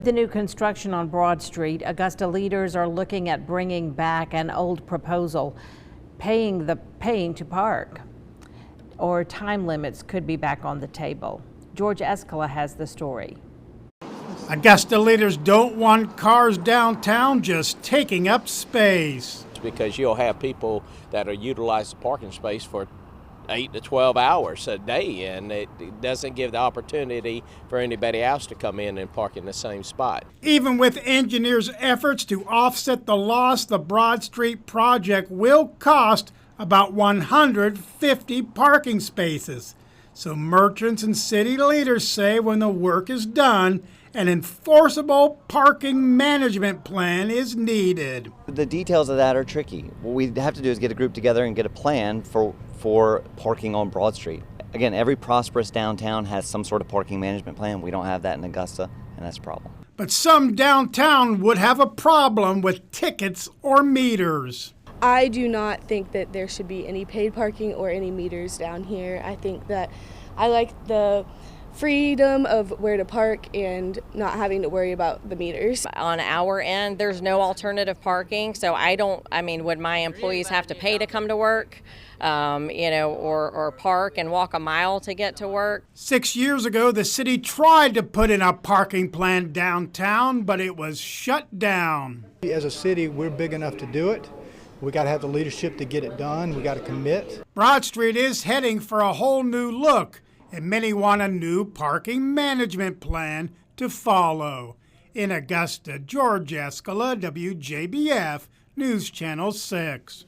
The new construction on Broad Street, Augusta leaders are looking at bringing back an old proposal, paying to park, or time limits could be back on the table. George Escala has the story. Augusta leaders don't want cars downtown just taking up space. Because you'll have people that are utilize the parking space for 8 to 12 hours a day, and it doesn't give the opportunity for anybody else to come in and park in the same spot. Even with engineers' efforts to offset the loss, the Broad Street project will cost about 150 parking spaces. So merchants and city leaders say when the work is done, an enforceable parking management plan is needed. The details of that are tricky. What we have to do is get a group together and get a plan for parking on Broad Street. Again, every prosperous downtown has some sort of parking management plan. We don't have that in Augusta, and that's a problem. But some downtown would have a problem with tickets or meters. I do not think that there should be any paid parking or any meters down here. I think that I like the freedom of where to park and not having to worry about the meters. On our end, there's no alternative parking, so would my employees have to pay to come to work, or park and walk a mile to get to work? 6 years ago, the city tried to put in a parking plan downtown, but it was shut down. As a city, we're big enough to do it. We got to have the leadership to get it done. We got to commit. Broad Street is heading for a whole new look, and many want a new parking management plan to follow. In Augusta, George Escala, WJBF, News Channel 6.